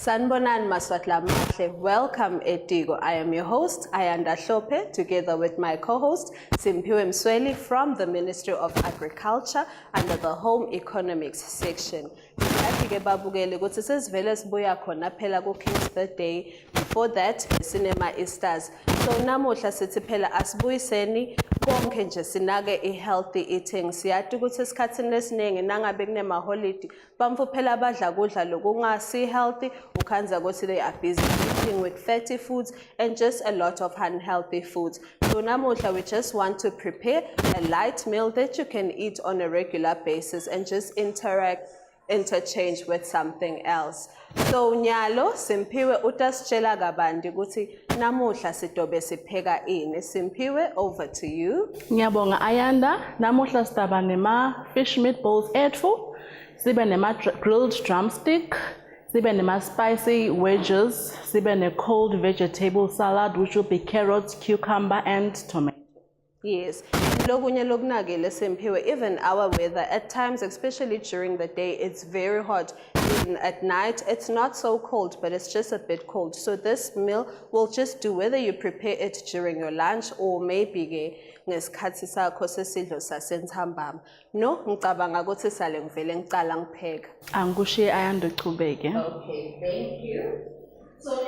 Sanbonan Maswatla Mahle, welcome Etiko. I am your host, Ayanda Hlope, together with my co-host, Simpiwe Msweli from the Ministry of Agriculture under the Home Economics section. King's birthday. Before that, cinema Easters. So namuhla sithi phela asibuyiseni konke nje sinake healthy eating. Siyati ukuthi esikhathini esiningi nangabe kunema holiday bamfu phela abadla kudla lokungasi healthy ukhanza ukuthi they are busy eating with fatty foods and just a lot of unhealthy foods. So namuhla we just want to prepare a light meal that you can eat on a regular basis and just interchange with something else. So Nyalo Simpiwe utasitshela kabanti ukuthi namuhla sidobe sipheka ini. Simpiwe, over to you. Ngiyabonga Ayanda, namuhla sidaba nema fish meatballs ethu, sibe nema grilled drumstick, sibe nema spicy wedges, sibe ne cold vegetable salad which will be carrots, cucumber and tomato. Yes, even our weather at times, especially during the day, it's very hot. Even at night, it's not so cold, but it's just a bit cold. So this meal will just do whether you prepare it during your lunch or maybe ngesikhathi sakho sesidlo sasentambama. No, ngicabanga ukuthi sale ngivele ngiqala ngipheka. Angikushiye Ayanda uchubeke. Okay, thank you. So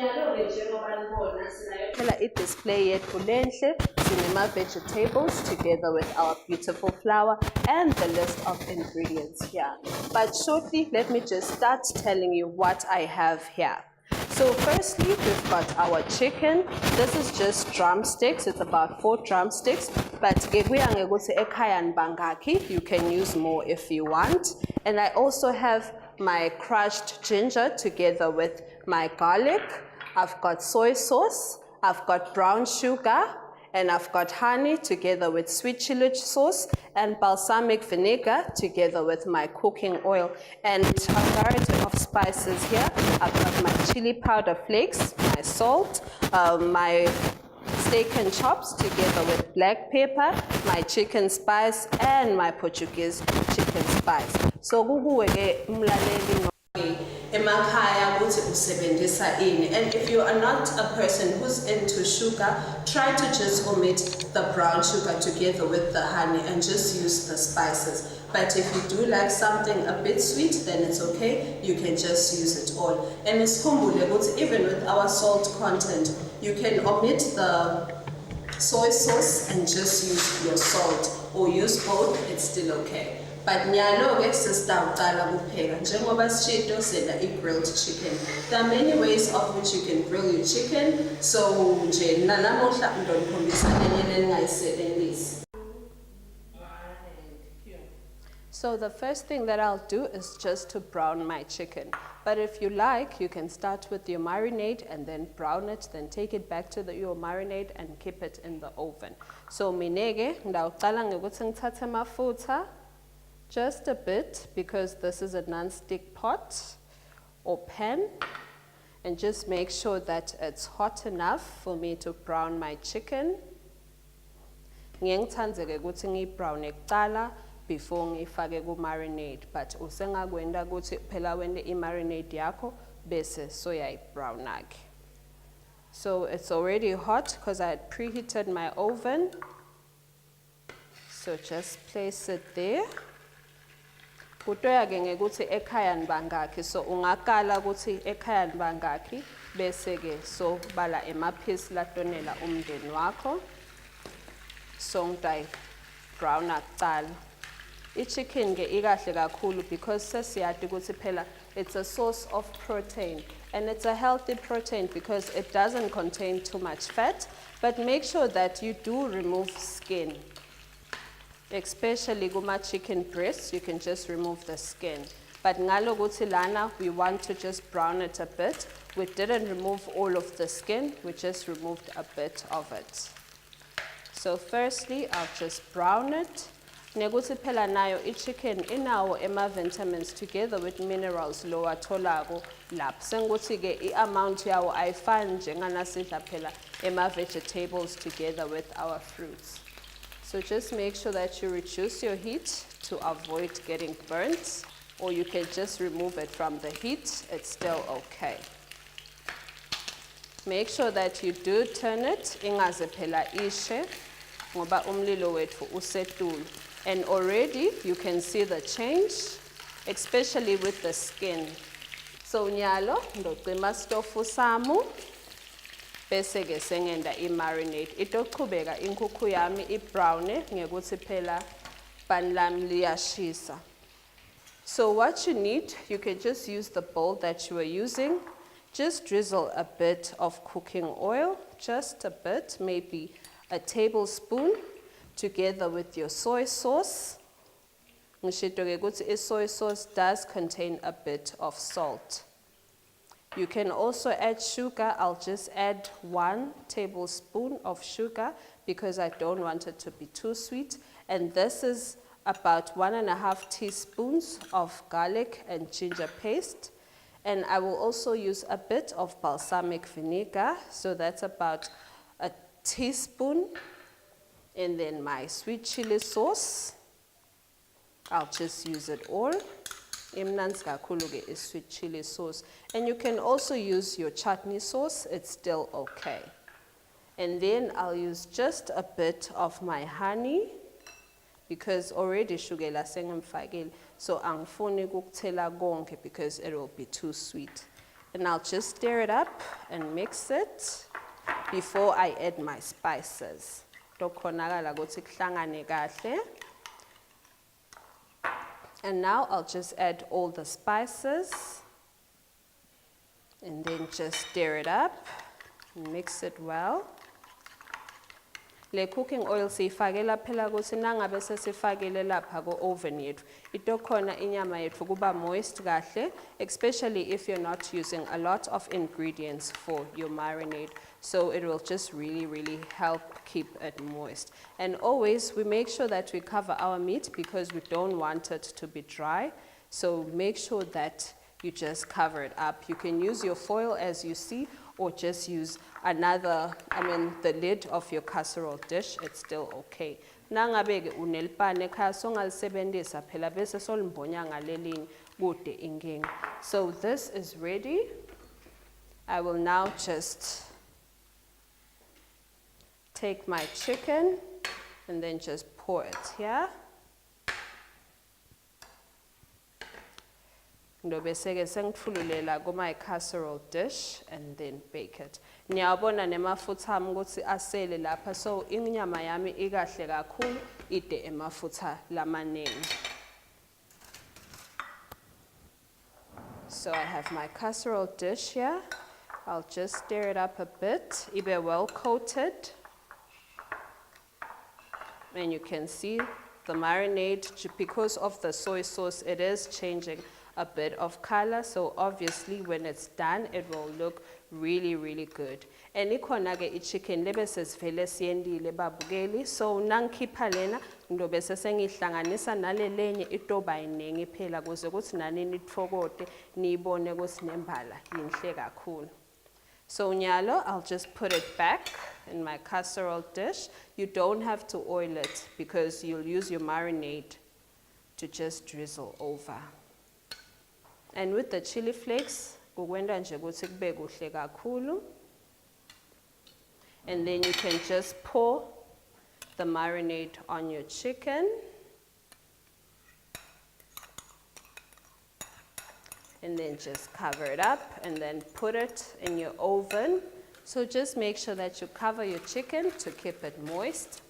display yethu lenhle sinema vegetables together with our beautiful flour and the list of ingredients here. But shortly, let me just start telling you what I have here. So firstly, we've got our chicken. This is just drumsticks. It's about 4 drumsticks. But you can use more if you want. And I also have my crushed ginger together with my garlic. I've got soy sauce, I've got brown sugar, and I've got honey together with sweet chili sauce and balsamic vinegar together with my cooking oil and a variety of spices here. I've got my chili powder flakes, my salt, my steak and chops together with black pepper, my chicken spice, and my Portuguese chicken spice. So and if you are not a person who's into sugar, try to just omit the brown sugar together with the honey and just use the spices. But if you do like something a bit sweet, then it's okay, you can just use it all. And it's even with our salt content, you can omit the soy sauce and just use your salt, or use both, it's still okay. But nyalo-ke sesitawuqala kupheka njengoba sishito sena grilled chicken. There are many ways of which you can grill your chicken. So nje nanamuhla ngidonikombisa enye ningayisebenzisi. So the first thing that I'll do is just to brown my chicken. But if you like, you can start with your marinade and then brown it, then take it back to your marinade and keep it in the oven. So minege ndawuqala ngokuthi ngithathe amafutha. Just a bit, because this is a non-stick pot or pan, and just make sure that it's hot enough for me to brown my chicken. Ngiyangithandzeke ukuthi ngiyibrown kuqala before ngifake ku marinade, but usengakwenda ukuthi phela wende i-marinade yakho bese soyayibrown-ke. So it's already hot because I had preheated my oven. So just place it there. Kutoya ke ukuthi ekhaya nibangaki, so ungakala ukuthi ekhaya nibangaki bese ke so bala emaphisi latonela umndeni wakho. So ngitayi brown akuqala. I-chicken ke ikahle kakhulu because sesiyati ukuthi phela it's a source of protein, and it's a healthy protein because it doesn't contain too much fat, but make sure that you do remove skin. Especially guma chicken breasts, you can just remove the skin. But ngalo guti lana, we want to just brown it a bit. We didn't remove all of the skin, we just removed a bit of it. So firstly, I'll just brown it. Neguti phela nayo chicken inawo ema vitamins together with minerals lo watolago lap. Senguti ke amount yawo ayifani njengana sidla phela ema vegetables together with our fruits. So just make sure that you reduce your heat to avoid getting burnt, or you can just remove it from the heat, it's still okay. Make sure that you do turn it, ingaze phela ishe, ngoba umlilo wethu usetul. And already you can see the change, especially with the skin. So nyalo, ndocima stofu samu, bese ke sengenda i-marinate. Itoqhubeka inkukhu yami i-brown ngekuthi phela pan lami liyashisa. So what you need, you can just use the bowl that you are using. Just drizzle a bit of cooking oil, just a bit, maybe a tablespoon, together with your soy sauce. Ngishito ke ukuthi i-soy sauce does contain a bit of salt. You can also add sugar. I'll just add 1 tablespoon of sugar because I don't want it to be too sweet. And this is about 1.5 teaspoons of garlic and ginger paste. And I will also use a bit of balsamic vinegar, so that's about a teaspoon. And then my sweet chili sauce, I'll just use it all. Imnanzi kakhulu ke is sweet chili sauce. And you can also use your chutney sauce, it's still okay. And then I'll use just a bit of my honey, because already shugela sengimfakile, so angifuni ukukuthela konke because it will be too sweet. And I'll just stir it up and mix it before I add my spices. Tokhonakala ukuthi kuhlangane kahle. And now I'll just add all the spices and then just stir it up and mix it well. Le cooking oil siyifakela phela ukuthi nangabe sesifakile lapha ko-oven yethu, itokhona inyama yethu kuba moist kahle, especially if you're not using a lot of ingredients for your marinade. So it will just really help keep it moist. And always we make sure that we cover our meat because we don't want it to be dry. So make sure that you just cover it up. You can use your foil as you see, or just use the lid of your casserole dish, it's still okay. Nangabe unelpane ekhaya songalisebenzisa phela bese solimbonya ngalelinye kude inkinga. So this is ready. I will now just take my chicken and then just pour it here. Ndobeseke sengifululela kuma casserole dish and then bake it. Niyabona nemafutha ami ukuthi asele lapha, so inyama yami ikahle kakhulu ide emafutha lamaningi. So I have my casserole dish here. I'll just stir it up a bit, ibe well coated. And you can see the marinade, because of the soy sauce, it is changing a bit of color, so obviously when it's done it will look really good. And ikhona ke ichicken lebe sesivele siyendile babukeli, so nangikhipha lena ngizobe sengihlanganisa nalelenye itoba iningi phela kuze kuthi nani nitfokote niyibone ukuthi nembala yinhle kakhulu. So nyalo, I'll just put it back in my casserole dish. You don't have to oil it because you'll use your marinade to just drizzle over. And with the chili flakes, kukwenda nje ukuthi kube kuhle kakhulu. And then you can just pour the marinade on your chicken. And then just cover it up and then put it in your oven. So just make sure that you cover your chicken to keep it moist.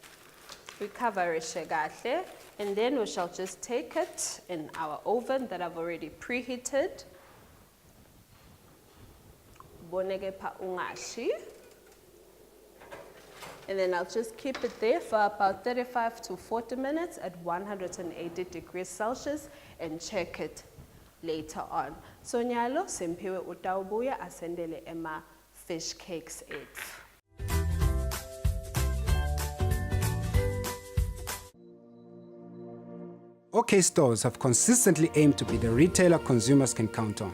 We cover it kahle. And then we shall just take it in our oven that I've already preheated. And then I'll just keep it there for about 35 to 40 minutes at 180 degrees Celsius and check it later on. So nyalo simpiwe utawubuya asendele ema fish cakes ethu. OK stores have consistently aimed to be the retailer consumers can count on.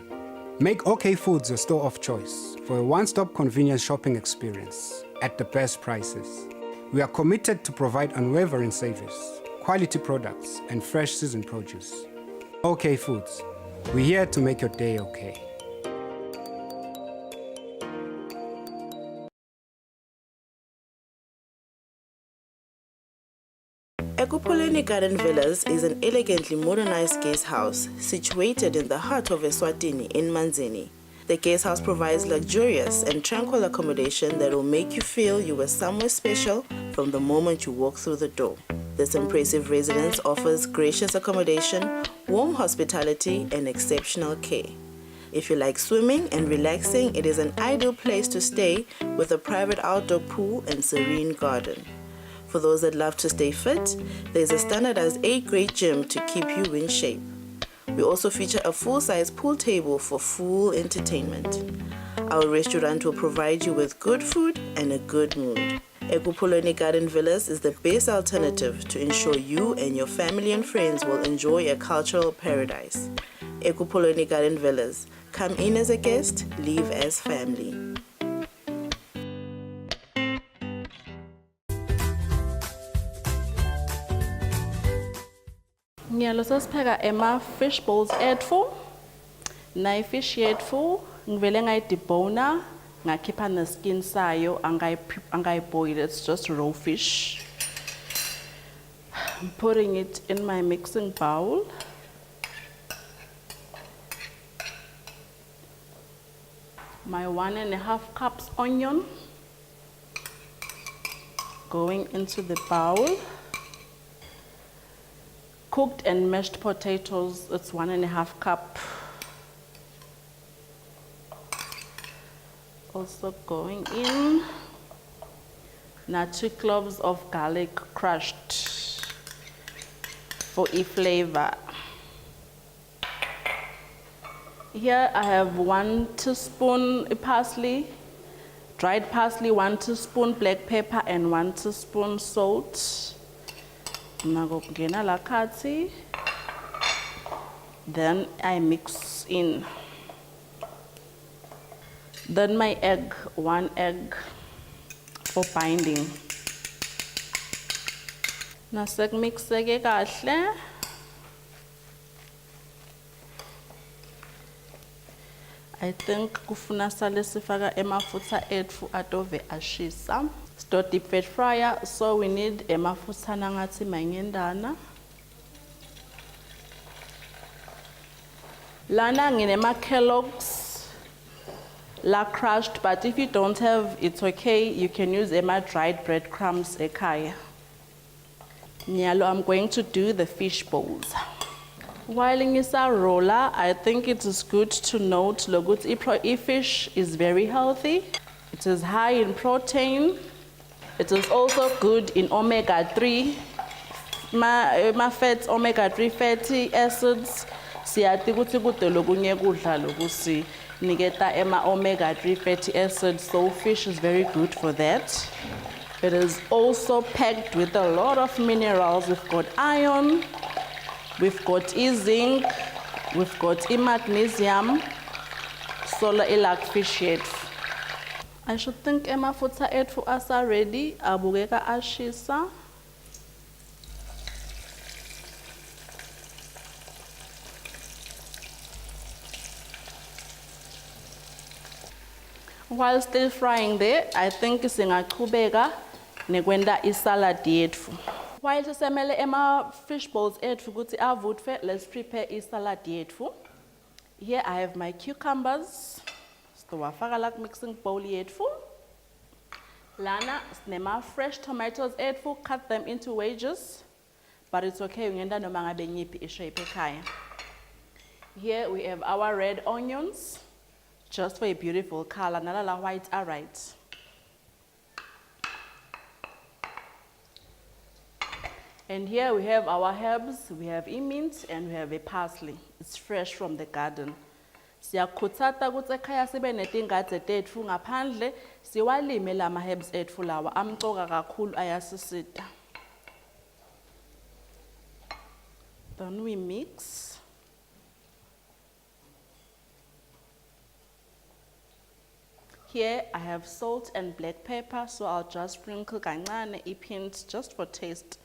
Make OK Foods your store of choice for a one-stop convenience shopping experience at the best prices. We are committed to provide unwavering service, quality products, and fresh seasoned produce. OK Foods, we're here to make your day okay. Ekupoleni Garden Villas is an elegantly modernized guest house situated in the heart of Eswatini in Manzini. The guest house provides luxurious and tranquil accommodation that will make you feel you were somewhere special from the moment you walk through the door. This impressive residence offers gracious accommodation, warm hospitality, and exceptional care. If you like swimming and relaxing, it is an ideal place to stay with a private outdoor pool and serene garden. For those that love to stay fit, there's a standardized A-grade gym to keep you in shape. We also feature a full-size pool table for full entertainment. Our restaurant will provide you with good food and a good mood. Ekupoleni Garden Villas is the best alternative to ensure you and your family and friends will enjoy a cultural paradise. Ekupoleni Garden Villas. Come in as a guest, leave as family. Ngiyalo sasipheka fish balls etfu. Na fish yetfu ngivele ngayidebona ngakhipha neskin sayo angayiboil. It's just raw fish. I'm putting it in my mixing bowl. My 1.5 cups onion going into the bowl. Cooked and mashed potatoes, it's 1.5 cup. Also going in. Now 2 cloves of garlic crushed for a flavor. Here I have 1 teaspoon parsley, dried parsley, 1 teaspoon black pepper, and 1 teaspoon salt. Then I mix in. Then my egg, 1 egg for binding. Nasek mix kahle. I think kufuna sale sifaka emafutha etfu atove ashisa. Store deep fat fryer, so we need emafutha nangathi mangendana. Lana nginema Kellogg's la crushed, but if you don't have, it's okay. You can use ema dried breadcrumbs ekhaya. Nyalo, I'm going to do the fish balls. While in a roller, I think it is good to note that fish is very healthy. It is high in protein. It is also good in omega-3, fats, omega-3 fatty acids. Siyati ukuthi kude lokunye kudla lokusi niketa omega-3 fatty acids, so fish is very good for that. It is also packed with a lot of minerals. We've got iron. We've got zinc, we've got magnesium, solar ilak fish yetfu. I should think emafutha etfu asa ready, abukeka ashisa. While still frying there, I think singaqhubeka nekwenda isalad yetfu. While sisemele ema fish balls etfu ukuthi avutwe, let's prepare isalad yetfu. Here I have my cucumbers. Stowafaka lak mixing bowl yetfu. Lana sinema fresh tomatoes etfu, cut them into wedges. But it's okay, ungenda noma ngabe nyiphi ishape ekhaya. Here we have our red onions, just for a beautiful color. Nalala white are right. And here we have our herbs. We have mint and we have a parsley. It's fresh from the garden. Siyakhuthata ukuthi ekhaya sibe netingadi tetfu ngaphandle siwalime lama herbs etfu lawa amcoka kakhulu ayasisita. Then we mix. Here I have salt and black pepper, so I'll just sprinkle kancane ipint just for taste.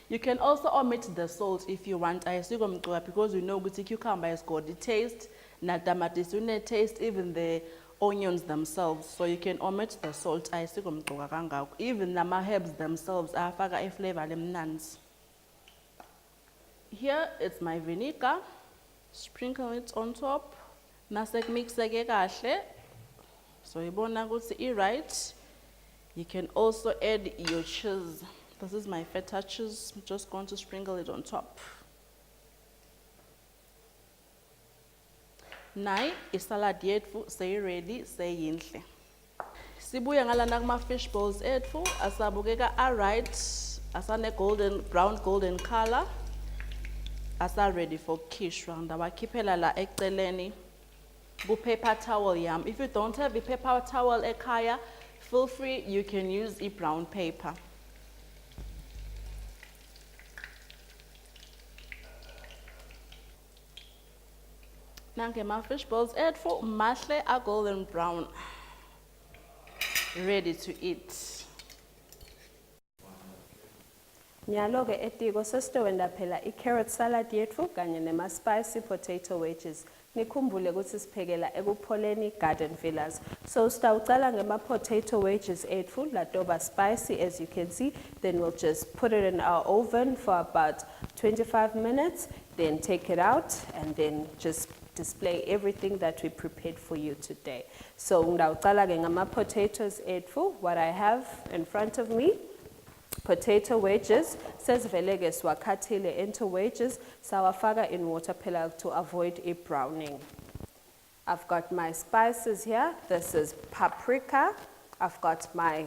You can also omit the salt if you want, because you know the cucumber has got the taste, na tomato taste, even the onions themselves, so you can omit the salt. Even the herbs themselves afaka a flavor lemnans. Here it's my vinegar. Sprinkle it on top. Nasek mix kahle. So ibona ukuthi right. You can also add your cheese. This is my feta cheese. I'm just going to sprinkle it on top. Now, isalad yetfu say ready, say yinhle. Sibuya ngalana kuma fish balls etfu asabukeka alright, asane brown golden color. Asa ready for kishwa. Ndawakhiphela la eceleni bu paper towel yam. If you don't have a paper towel ekhaya, feel free, you can use a brown paper. Nanke my fish balls etfu mahle a golden brown. Ready to eat. Nyalo-ke Etiko sesitowenda phela i-carrot salad yetfu kanye nema-spicy potato wedges. Nikhumbule ukuthi siphekela ekupholeni garden villas. So sitawucala ngema-potato wedges etfu latoba spicy as you can see. Then we'll just put it in our oven for about 25 minutes. Then take it out and then just display everything that we prepared for you today. So ngidawucala ke ngama-potatoes etfu. What I have in front of me, potato wedges, sesiveleke siwakhathile into wedges, sawafaka in water phela to avoid a browning. I've got my spices here. This is paprika. I've got my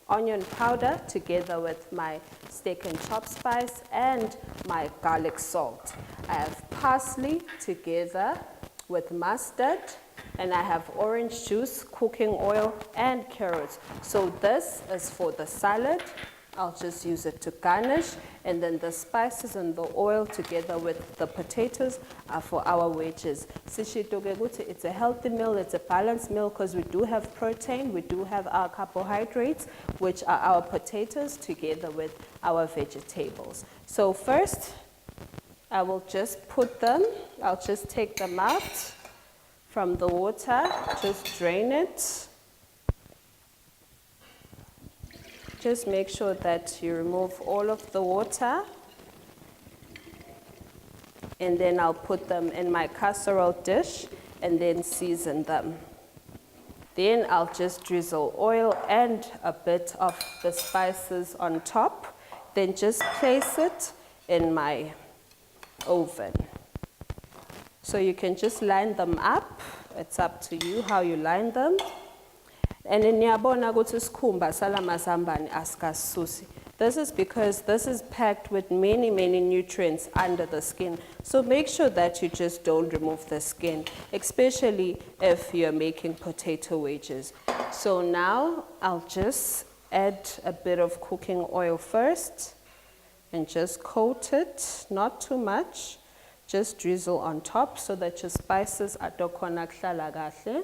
onion powder together with my steak and chop spice and my garlic salt. I have parsley together with mustard, and I have orange juice, cooking oil, and carrots. So this is for the salad. I'll just use it to garnish, and then the spices and the oil together with the potatoes are for our wedges. It's a healthy meal, it's a balanced meal because we do have protein, we do have our carbohydrates, which are our potatoes together with our vegetables. So first, I will just put them, I'll just take them out from the water, just drain it. Just make sure that you remove all of the water. And then I'll put them in my casserole dish and then season them. Then I'll just drizzle oil and a bit of the spices on top. Then just place it in my oven. So you can just line them up. It's up to you how you line them. And in niyabona ukuthi isikhumba salamazambane asikasusi. This is because this is packed with many nutrients under the skin. So make sure that you just don't remove the skin, especially if you're making potato wedges. So now I'll just add a bit of cooking oil first and just coat it, not too much. Just drizzle on top so that your spices are dokona kuhlala kahle.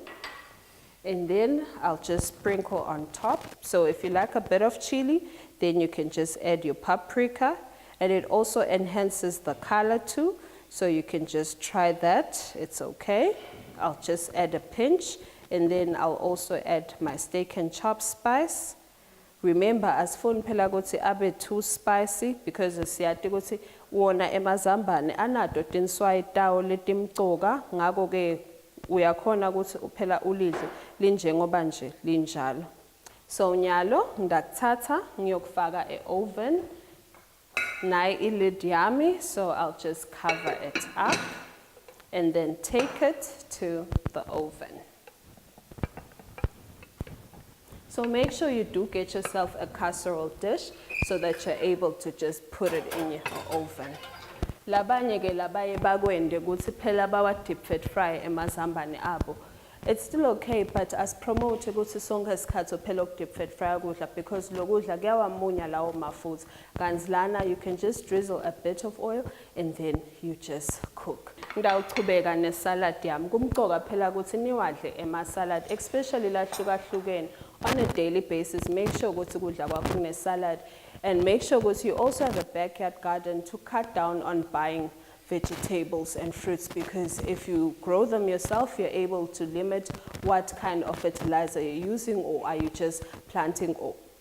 And then I'll just sprinkle on top. So if you like a bit of chili, then you can just add your paprika. And it also enhances the color too. So you can just try that, it's okay. I'll just add a pinch. And then I'll also add my steak and chop spice. Remember, asifuni phela ukuthi abe too spicy because siyati ukuthi wona emazambane anato tinswayi tawo letimcoka, ngako ke uyakhona ukuthi uphela ulidle linjengoba nje linjalo. So nyalo ngidakuthatha ngiyokufaka e-oven. Nayi i-lid yami, so I'll just cover it up and then take it to the oven. So make sure you do get yourself a casserole dish so that you're able to just put it in your oven. Labanye ke labaye bakwende ukuthi phela bawa deep fat fry emazambane abo. It's still okay, but as promote ukuthi sonke isikhathi uphela deep fat fry ukudla because lokudla kuyawamunya lawo mafutha. Kanti lana you can just drizzle a bit of oil and then you just cook. Ngidawuchubeka nesalad yami. Kumqoka phela ukuthi niwadle ema-salad, especially la hlukahlukene. On a daily basis, make sure ukuthi kudla kwakho kunesalad. And make sure you also have a backyard garden to cut down on buying vegetables and fruits, because if you grow them yourself, you're able to limit what kind of fertilizer you're using, or are you just planting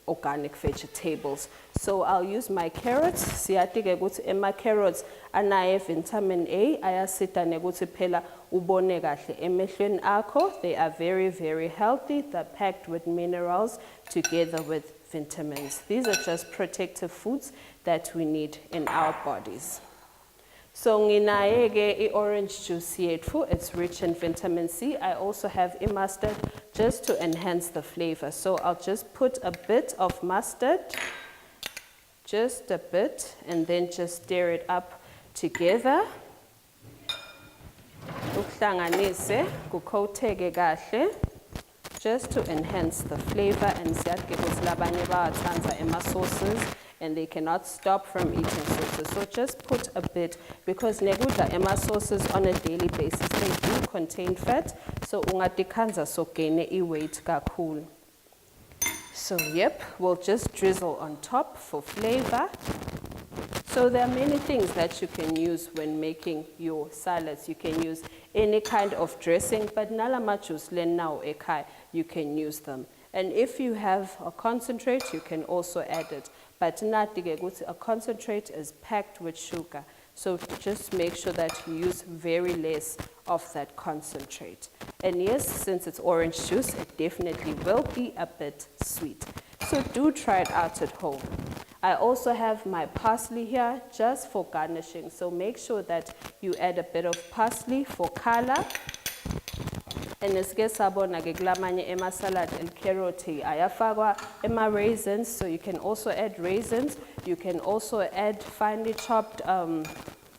organic vegetables. So I'll use my carrots. Siyati-ke ukuthi ema carrots anaye vitamin A, ayasita nekuthi phela ubone kahle emehlweni akho. They are very, very healthy. They're packed with minerals together with vitamins. These are just protective foods that we need in our bodies. So nginaye ke orange juice yethu, it's rich in vitamin C. I also have mustard just to enhance the flavor. So I'll just put a bit of mustard, just a bit, and then just stir it up together. Ukuhlanganise, kukhoteke kahle, just to enhance the flavor. And siyadke ukuthi labanye bayathanda ema sauces and they cannot stop from eating sauces. So just put a bit, because nekudla ema sauces on a daily basis, they do contain fat. So ungatikhanza so gain weight kakhulu. So yep, we'll just drizzle on top for flavor. So there are many things that you can use when making your salads. You can use any kind of dressing, but nalama juice len now ekai, you can use them. And if you have a concentrate, you can also add it. But a concentrate is packed with sugar. So just make sure that you use very less of that concentrate. And yes, since it's orange juice, it definitely will be a bit sweet. So do try it out at home. I also have my parsley here just for garnishing. So make sure that you add a bit of parsley for color. And esike sabona ke kulamanye ema salad and carrot ayafakwa ema raisins, so you can also add raisins. You can also add finely chopped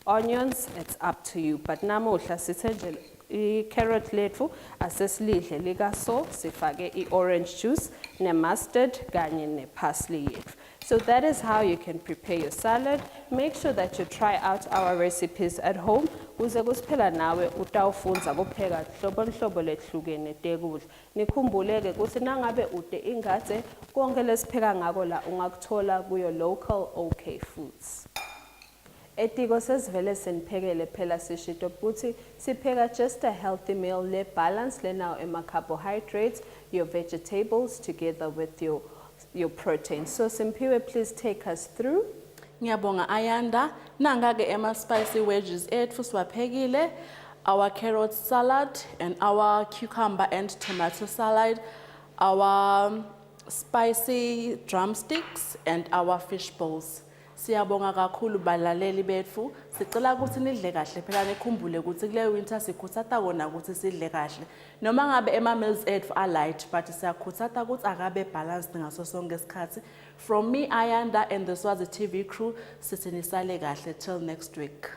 onions. It's up to you. But namuhla sithe nje carrot lethu asesilidle lika so sifake orange juice ne mustard kanye ne parsley yethu. So that is how you can prepare your salad. Make sure that you try out our recipes at home. Uze kusiphela nawe utawufunza kupheka hlobo lehlukene tekudla. Nikhumbuleke ukuthi nangabe ude ingade konke lesipheka ngako la ungakuthola kuyo local OK foods. Etiko sesivele seniphekele phela sishito ukuthi sipheka just a healthy meal le balance le now ema carbohydrates, your vegetables together with your protein. So Simpiwe, please take us through. Ngiyabonga Ayanda, nanga-ke ema spicy wedges ethu siwaphekile, our carrot salad and our cucumber and tomato salad, our spicy drumsticks and our fish balls. Siyabonga kakhulu balaleli bethu, sicela ukuthi nidle kahle phela nikhumbule ukuthi kule winter sikhuthata kona ukuthi sidle kahle. Noma ngabe ema meals ethu are light, but siyakhuthata ukuthi akabe balanced ngaso sonke isikhathi. From me Ayanda and the SO1E12 crew, sithi nisale kahle till next week.